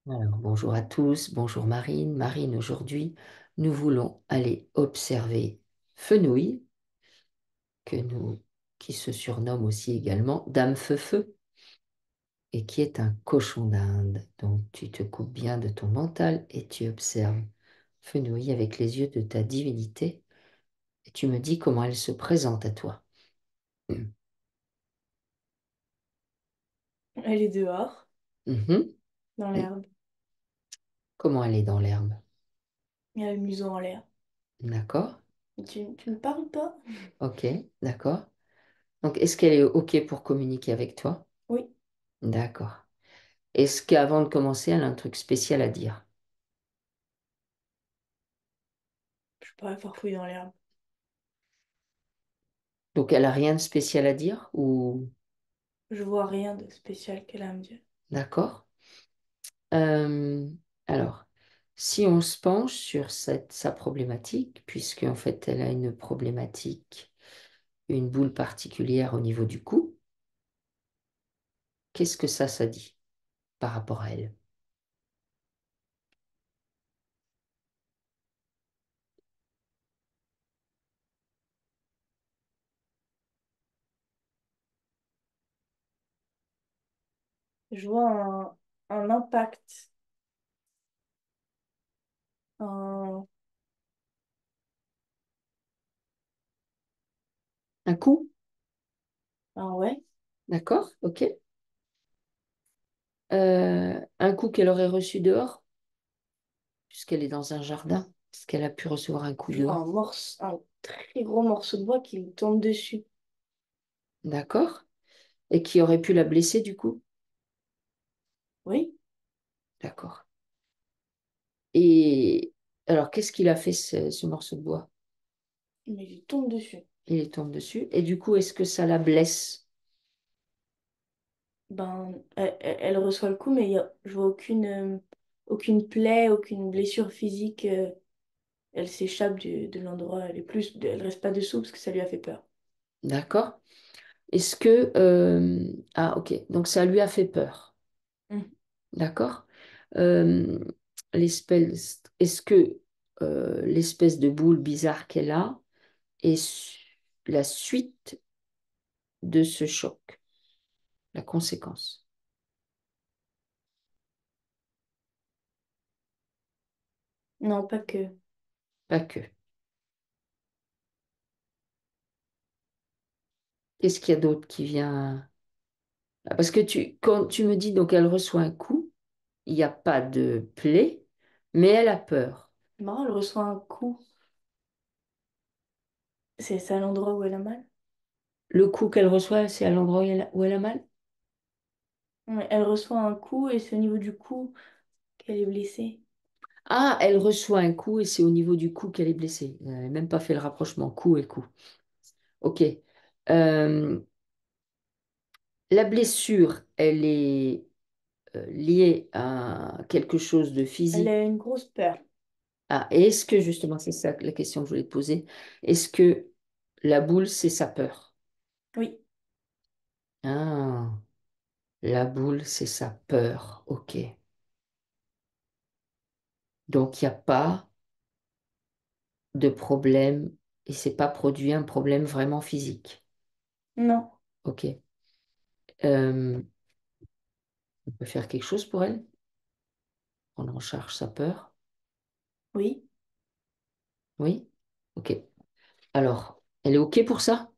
Alors, bonjour à tous, bonjour Marine. Marine, aujourd'hui, nous voulons aller observer Fenouil, que nous, qui se surnomme aussi également Dame Feu-Feu, et qui est un cochon d'Inde. Donc, tu te coupes bien de ton mental et tu observes Fenouil avec les yeux de ta divinité, et tu me dis comment elle se présente à toi. Elle est dehors, Mhm. dans l'herbe. Comment elle est dans l'herbe? Il y a le museau en l'air. D'accord? Tu ne parles pas? Ok, d'accord. Donc, est-ce qu'elle est OK pour communiquer avec toi? Oui, D'accord. Est-ce qu'avant de commencer, elle a un truc spécial à dire? je pourrais farfouiller dans l'herbe. Donc, elle a rien de spécial à dire ou... Je vois rien de spécial qu'elle a à me dire. D'accord. Euh, alors, si on se penche sur sa problématique, puisque en fait, elle a une problématique, une boule particulière au niveau du cou, qu'est-ce que ça dit par rapport à elle? Je vois un impact. Un... Un cou? Ah ouais? D'accord, ok. Un coup qu'elle aurait reçu dehors, puisqu'elle est dans un jardin. Est-ce qu'elle a pu recevoir un coup Je vois dehors? un très gros morceau de bois qui lui tombe dessus. D'accord. Et qui aurait pu la blesser du coup? Oui, D'accord. Et alors, qu'est-ce qu'il a fait, ce morceau de bois? mais il lui tombe dessus. Il est tombé dessus. Et du coup, est-ce que ça la blesse? Ben, elle reçoit le coup, mais je vois aucune plaie, aucune blessure physique. Elle s'échappe de l'endroit. Elle reste pas dessous parce que ça lui a fait peur. D'accord. Est-ce que... ah, ok. Donc, ça lui a fait peur. Mhm. D'accord. Euh, est-ce que l'espèce de boule bizarre qu'elle a est la suite de ce choc, la conséquence? Non, pas que. Pas que. Qu'est-ce qu'il y a d'autre qui vient? Ah, parce que quand tu me dis donc elle reçoit un coup, il n'y a pas de plaie, mais elle a peur. C'est marrant, elle reçoit un coup. C'est à l'endroit où elle a mal. Le coup qu'elle reçoit, c'est à l'endroit où elle a mal? Ouais, elle reçoit un coup et c'est au niveau du cou qu'elle est blessée. Ah, elle reçoit un coup et c'est au niveau du cou qu'elle est blessée. Elle n'a même pas fait le rapprochement cou et cou. Ok. Euh, la blessure, elle est liée à quelque chose de Elle physique. a une grosse peur. Ah, et est-ce que justement, c'est ça la question que je voulais te poser, est-ce que la boule, c'est sa peur? Oui, Ah, la boule, c'est sa peur. Ok. Donc, il n'y a pas de problème et c'est pas produit un problème vraiment physique. non, Ok. Euh, on peut faire quelque chose pour elle? Prendre en charge sa peur? oui, Oui? Ok. Alors, elle est ok pour ça?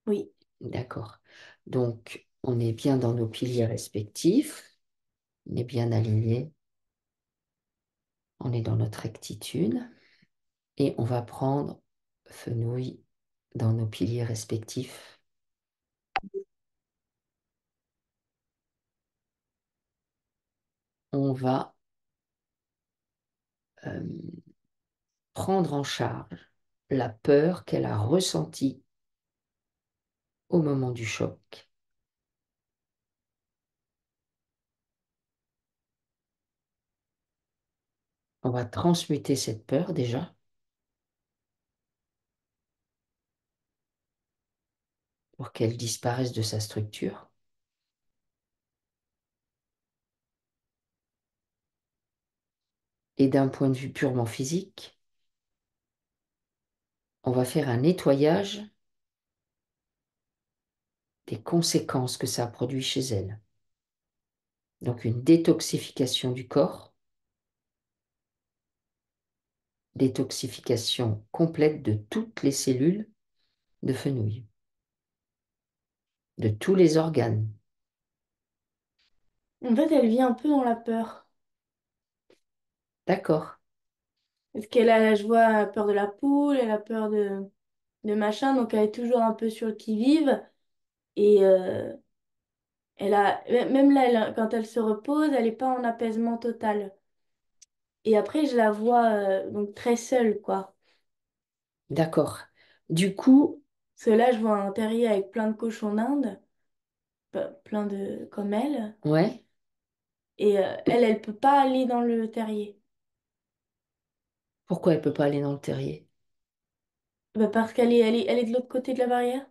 oui, D'accord. Donc, on est bien dans nos piliers respectifs. On est bien alignés. On est dans notre rectitude. Et on va prendre Fenouil dans nos piliers respectifs. On va euh, prendre en charge la peur qu'elle a ressentie au moment du choc. On va transmuter cette peur déjà pour qu'elle disparaisse de sa structure. Et d'un point de vue purement physique, on va faire un nettoyage des conséquences que ça a produit chez elle. Donc une détoxification du corps, détoxification complète de toutes les cellules de Fenouil, de tous les organes. En fait, elle vit un peu dans la peur. D'accord. Parce qu'elle a, je vois, peur de la poule, elle a peur de machin, donc elle est toujours un peu sur le qui-vive. Et elle a, même là, quand elle se repose, elle n'est pas en apaisement total. Et après, je la vois donc très seule, quoi. D'accord. Du coup, Parce que là, je vois un terrier avec plein de cochons d'Inde, plein de comme elle. ouais. Et elle peut pas aller dans le terrier. Pourquoi elle peut pas aller dans le terrier? Bah, parce elle est de l'autre côté de la barrière.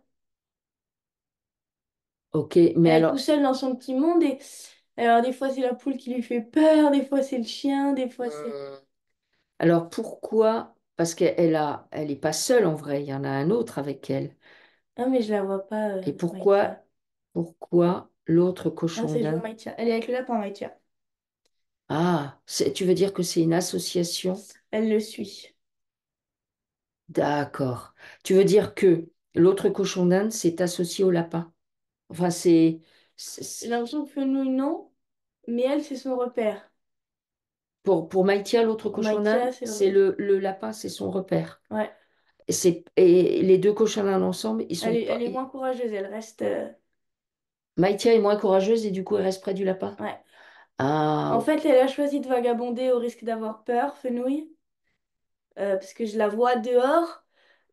Ok, mais Elle est tout alors, seule dans son petit monde. Et alors, des fois, c'est la poule qui lui fait peur, des fois, c'est le chien, des fois, c'est. hmm, alors pourquoi? Parce elle est pas seule en vrai, il y en a un autre avec elle. Ah, mais je la vois pas, Et Maïtia. pourquoi l'autre Ah, cochon c'est je vois d'Inde? Maïtia. Elle est avec le lapin, Maïtia. Ah, tu veux dire que c'est une association? Elle le suit. D'accord. Tu veux dire que l'autre cochon d'Inde s'est associé au lapin? Enfin, c'est- J'ai c'est- l'impression que nous, non. Mais elle, c'est son repère. pour Maïtia, l'autre cochon d'Inde, Maïtia, c'est le c'est repère. le lapin, c'est son repère. Ouais. Et les deux cochons d'Inde ensemble, ils sont pas. Elle est moins courageuse. Elle reste. Maïtia est moins courageuse et du coup, elle reste près du lapin. Ouais. Ah, En ok. fait, elle a choisi de vagabonder au risque d'avoir peur, Fenouil. Parce que je la vois dehors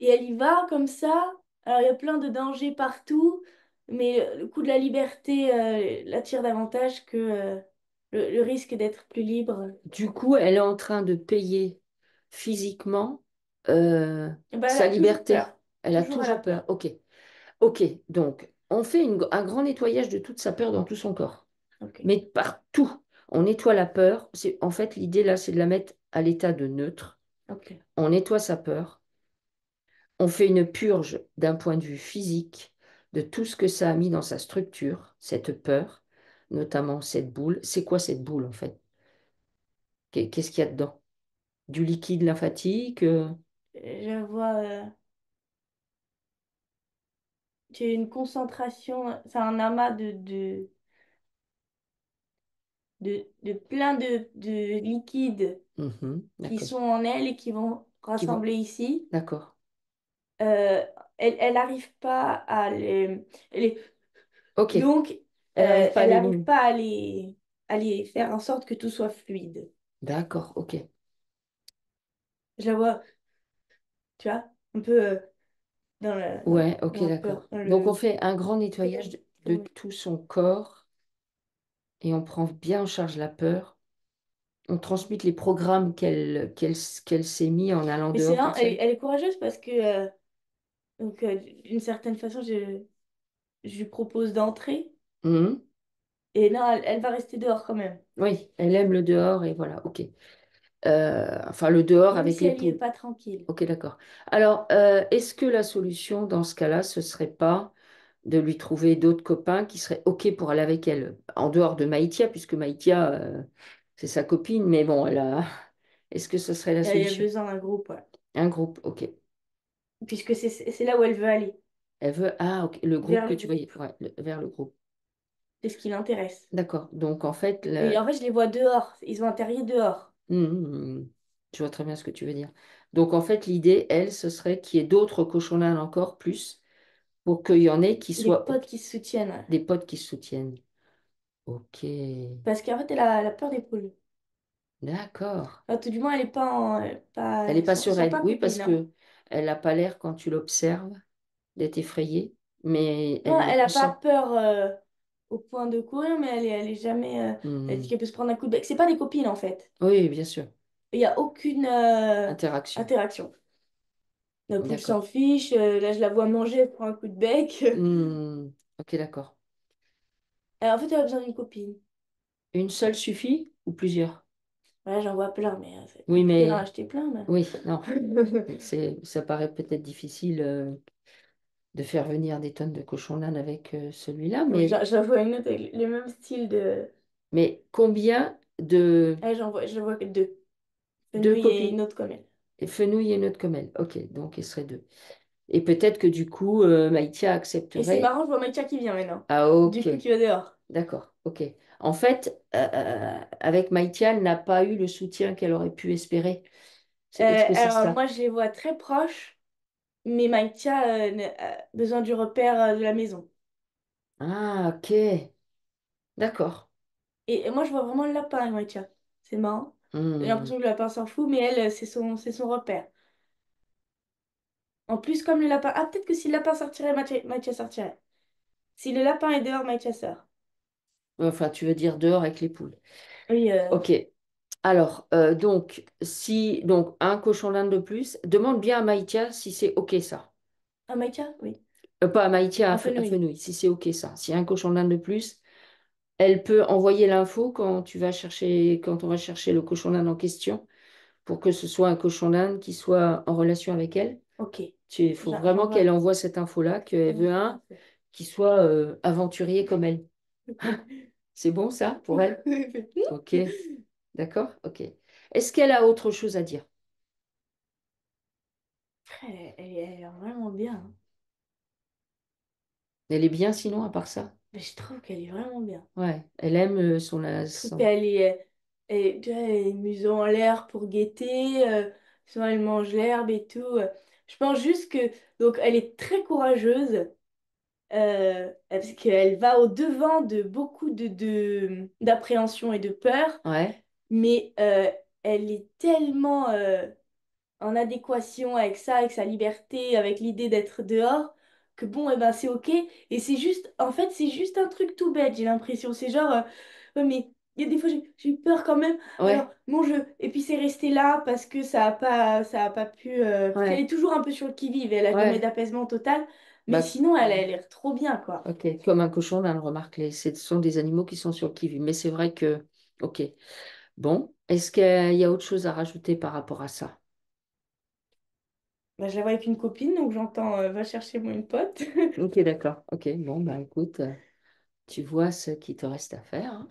et elle y va comme ça. Alors il y a plein de dangers partout, mais le coup de la liberté l'attire davantage que le risque d'être plus libre. Du coup, elle est en train de payer physiquement Et ben, elle sa a toujours liberté. peur. Elle a Toujours elle a toujours peur. peur. Ok. Ok. Donc, on fait un grand nettoyage de toute sa peur dans tout son corps. Ok. Mais partout. On nettoie la peur. En fait, l'idée là, c'est de la mettre à l'état de neutre. Ok. On nettoie sa peur. On fait une purge d'un point de vue physique de tout ce que ça a mis dans sa structure, cette peur, notamment cette boule. C'est quoi cette boule en fait? Qu'est-ce qu'il y a dedans? Du liquide lymphatique? Je vois qu'il y a une concentration, c'est un amas de plein de liquides Mhm, qui d'accord. sont en elle et qui vont Qui vont... rassembler ici. D'accord. euh, elle n'arrive pas Ok. donc Elle n'arrive pas à elle n'arrive l'éliminer. pas à les faire en sorte que tout soit fluide. D'accord, ok. Je la vois, tu vois, un peu Ouais, ok, dans la peur, d'accord. dans Donc on le fait un grand nettoyage de comme- tout son corps et on prend bien en charge la peur. On transmute les programmes qu'elle s'est mis en allant Mais c'est dehors marrant, toute seule. elle est courageuse parce que donc d'une certaine façon je lui propose d'entrer Mhm. et non elle va rester dehors quand même, Oui, elle aime le dehors et voilà, ok. Enfin, le dehors même avec si les elle y est poules. pas tranquille. Ok, d'accord. Alors, est-ce que la solution dans ce cas-là, ce serait pas de lui trouver d'autres copains qui seraient ok pour aller avec elle, en dehors de Maïtia, puisque Maïtia, c'est sa copine, mais bon, elle a... Est-ce que ce serait la Elle a solution? besoin d'un groupe, ouais. Un groupe, ok. Puisque c'est là où elle veut aller, Elle veut... Ah, ok, le groupe vers que le tu groupe, voyais, ouais, vers le groupe. c'est ce qui l'intéresse. D'accord. Donc, en fait, Et en fait, je les vois dehors. Ils ont un terrier dehors. Hum, hum, hum. Je vois très bien ce que tu veux dire. Donc, en fait, l'idée, elle, ce serait qu'il y ait d'autres cochons d'Inde encore plus pour qu'il y en ait qui Des soient potes qui se soutiennent, ouais. des potes qui se soutiennent. Ok, Parce qu'en fait, elle a peur des poules. d'accord. Enfin, tout du moins, elle est pas en, Elle n'est pas elles sont sereine. pas Oui, parce copines, hein. que elle n'a pas l'air, quand tu l'observes, d'être effrayée, mais Non, elle le elle a pas ressent. peur au point de courir, mais elle est jamais. Elle dit Hmm. qu'elle peut se prendre un coup de bec. C'est pas des copines, en fait. Oui, bien sûr. Il n'y a aucune Interaction. interaction. La poule D'accord. s'en fiche. Là, je la vois manger, elle prend un coup de bec. Hmm. Ok, d'accord. En fait, elle a besoin d'une copine. Une seule suffit ou plusieurs? Ouais, j'en vois plein, mais c'est Oui, compliqué d'en mais acheter plein, mais... oui, non. Ça paraît peut-être difficile de faire venir des tonnes de cochons d'Inde avec celui-là, Donc, j'en vois une autre avec le même style de... mais combien de Ouais, j'en vois que deux. deux Fenouil et une copines? autre comme elle. Et Fenouil et notre Comelle. Ok, donc il serait deux. Et peut-être que du coup, Maïtia Et c'est accepterait. marrant, je vois Maïtia qui vient maintenant. Ah, Du ok, coup, qui va dehors. d'accord, ok. En fait, avec Maïtia, elle n'a pas eu le soutien qu'elle aurait pu espérer. Est-ce que c'est Alors, ça? moi, je les vois très proches, mais Maïtia a besoin du repère de la maison. Ah, ok, d'accord. Et moi, je vois vraiment le lapin avec Maïtia. C'est marrant. J'ai Hmm. l'impression que le lapin s'en fout, mais elle, c'est son repère. En plus, comme le lapin... Ah, peut-être que si le lapin sortirait, Maïtia sortirait. Si le lapin est dehors, Maïtia sort. Enfin, tu veux dire dehors avec les poules. Oui, Ok. Alors, donc, si donc un cochon d'Inde de plus, demande bien à Maïtia si c'est ok ça. ah, Maïtia? Oui. Pas à Maïtia, Un À fenouil. Fenouil, si c'est ok ça. S'il y a un cochon d'Inde de plus, elle peut envoyer l'info quand tu vas chercher, quand on va chercher le cochon d'Inde en question, pour que ce soit un cochon d'Inde qui soit en relation avec elle. Ok. Il faut vraiment J'envoie qu'elle envoie cette info-là, qu'elle veut un l'info. qui soit aventurier comme elle. C'est bon ça pour elle? Ok, d'accord, ok. Est-ce qu'elle a autre chose à dire? Elle a l'air vraiment bien, hein. Elle est bien sinon, à part ça? Mais je trouve qu'elle est vraiment bien. Ouais, elle aime Je trouve son... qu'elle est, tu vois, elle est mise en l'air pour guetter. Souvent, elle mange l'herbe et tout. Je pense juste que, donc, elle est très courageuse. Parce qu'elle va au-devant de beaucoup d'appréhension et de peur. Ouais, Mais elle est tellement en adéquation avec ça, avec sa liberté, avec l'idée d'être dehors, que bon, eh ben, c'est ok. Et c'est juste, en fait, c'est juste un truc tout bête, j'ai l'impression. C'est genre, ouais, mais il y a des fois, j'ai eu peur quand même. Alors, ouais, mon jeu. Et puis, c'est resté là parce que ça a pas pu. Parce qu'elle ouais, est toujours un peu sur le qui-vive, elle a jamais ouais. d'apaisement total. Mais Bah, sinon, elle a l'air trop bien, quoi. ok, comme un cochon d'Inde, remarque, ce sont des animaux qui sont sur le qui-vive. Mais c'est vrai que... Ok. Bon, est-ce qu'il y a autre chose à rajouter par rapport à ça? Bah, je la vois avec une copine, donc j'entends va chercher moi une pote. Ok, d'accord. Ok, bon, bah écoute, tu vois ce qu'il te reste à faire, hein.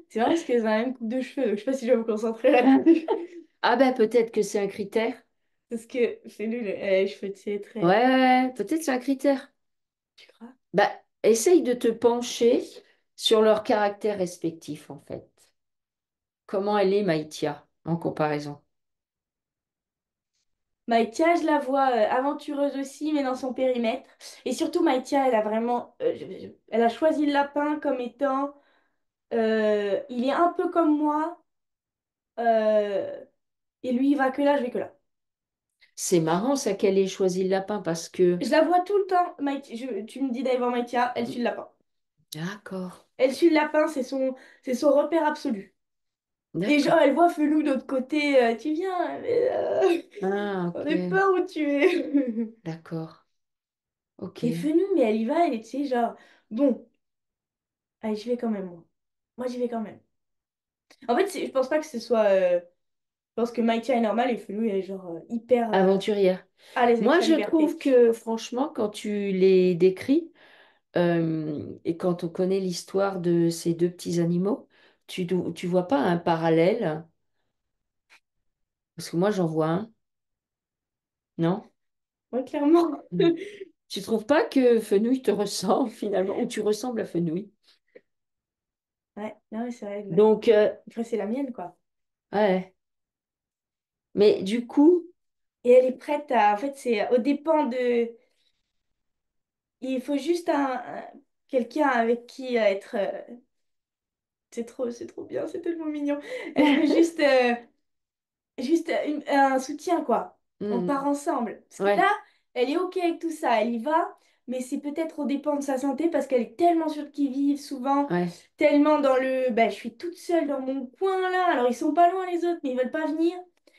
C'est vrai parce qu'elles ont la même coupe de cheveux, donc je sais pas si je vais me concentrer là-dessus. Ah ben peut-être que c'est un critère. Parce que c'est nul, elle a les cheveux, tu sais, Ouais, très. ouais, ouais, peut-être c'est un critère. Tu crois? Bah, essaye de te pencher sur leur caractère respectif, en fait. Comment elle est, Maïtia, en comparaison? Maïtia, je la vois aventureuse aussi, mais dans son périmètre. Et surtout, Maïtia, elle a vraiment. Elle a choisi le lapin comme étant. Il est un peu comme moi. euh, et lui, il va que là, je vais que là. C'est marrant, ça, qu'elle ait choisi le lapin, parce que... Je la vois tout le temps. Tu me dis d'aller voir Maïtia, elle suit le lapin. D'accord, Elle suit le lapin, c'est son repère absolu. Et genre, d'accord. elle voit Felou de l'autre côté, tu viens, mais, Ah, on ok, est pas où tu es. d'accord. Ok. Et Felou, mais elle y va, elle est, tu sais, genre, bon, allez, j'y vais quand même, moi. Moi, j'y vais quand même. En fait, je pense pas que ce soit. Je pense que Maïtia est normale et Felou, elle est genre hyper Aventurière. à l'aise avec Moi, sa je liberté. trouve que, franchement, quand tu les décris, et quand on connaît l'histoire de ces deux petits animaux, tu vois pas un parallèle? Parce que moi, j'en vois un, non? Ouais, clairement. Mm. Tu trouves pas que Fenouil te ressemble finalement, ou tu ressembles à Fenouil? Ouais, non, mais c'est vrai, ouais. Donc, Après, c'est la mienne, quoi. ouais. Mais du coup, Et elle est prête à. En fait, c'est au dépend de. Il faut juste quelqu'un avec qui être. C'est trop bien, c'est tellement mignon. Elle veut juste, juste un soutien, quoi. On part hmm, ensemble. Parce que là, ouais, elle est OK avec tout ça, elle y va, mais c'est peut-être au dépend de sa santé parce qu'elle est tellement sur le qui-vive, souvent, ouais, tellement dans le bah, je suis toute seule dans mon coin là, alors ils sont pas loin les autres, mais ils veulent pas venir.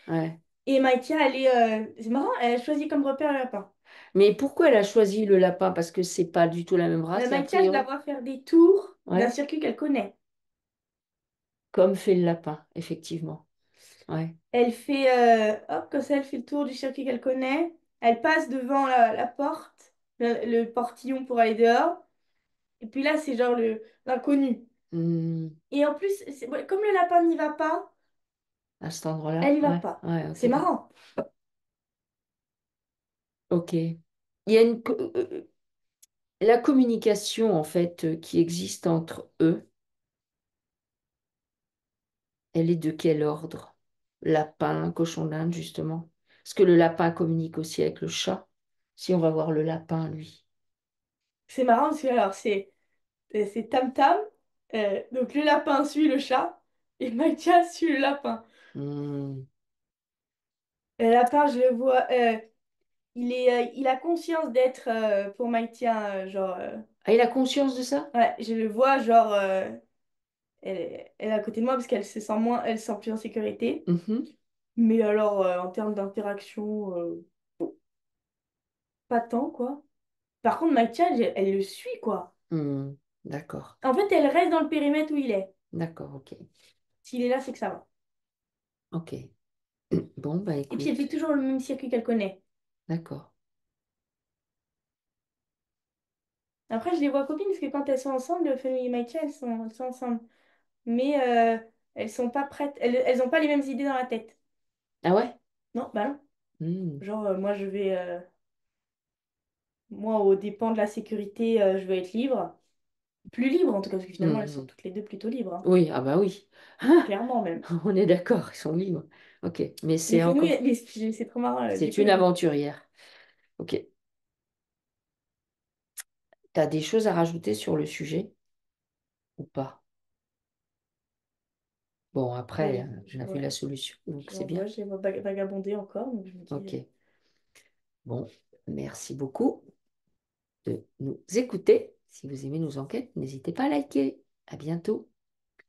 ouais. Et Maïtia, elle est. C'est marrant, elle a choisi comme repère le lapin. Mais pourquoi elle a choisi le lapin? Parce que c'est pas du tout la même race, a Maïtia, je la priori. vois faire des tours d'un Ouais. circuit qu'elle connaît. comme fait le lapin, effectivement. Ouais. Elle fait, hop, comme ça, elle fait le tour du circuit qu'elle connaît. Elle passe devant la porte, le portillon pour aller dehors. Et puis là, c'est genre l'inconnu. Hmm, Et en plus, ouais, comme le lapin n'y va pas, à cet elle endroit-là, y va ouais, pas. ouais, C'est ok. marrant. Ok. Il y a la communication, en fait, qui existe entre eux, elle est de quel ordre? Lapin, cochon d'Inde, justement. Est-ce que le lapin communique aussi avec le chat? Si on va voir le lapin, lui. C'est marrant parce que alors, c'est Tam Tam. Donc le lapin suit le chat. Et Maïtia suit le lapin. Hmm. Le lapin, je le vois. Il a conscience d'être pour Maïtia, genre. Ah, il a conscience de ça? Ouais, je le vois, genre. Elle est à côté de moi parce qu'elle se sent moins, elle se sent plus en sécurité. Mhm. Mais alors, en termes d'interaction, pas tant, quoi. Par contre, Maïtia, elle le suit, quoi. Hmm. D'accord. En fait, elle reste dans le périmètre où il est. D'accord, ok. S'il est là, c'est que ça va. Ok. Bon, bah Et puis, elle fait écoute, toujours le même circuit qu'elle connaît. d'accord. Après, je les vois copines parce que quand elles sont ensemble, Fanny et Maïtia, elles sont ensemble. Mais elles sont pas prêtes. Elles ont pas les mêmes idées dans la tête. Ah ouais? Non, bah non. Hmm. Genre, moi, moi, aux dépens de la sécurité, je veux être libre. Plus libre, en tout cas, parce que finalement, elles sont Mhm. toutes les deux plutôt libres, hein. Oui, ah bah oui. Clairement, même. On est d'accord, ils sont libres. Ok, mais Mais c'est Fenouil, encore, c'est trop marrant. Du c'est coup, une aventurière. Ok. T'as des choses à rajouter sur le sujet ou pas? Bon, après, bon, on a vu la ouais, solution, donc je c'est l'en vois, bien. je les vois vagabonder encore, donc je me dis. Ok. Bon, merci beaucoup de nous écouter. Si vous aimez nos enquêtes, n'hésitez pas à liker. À bientôt.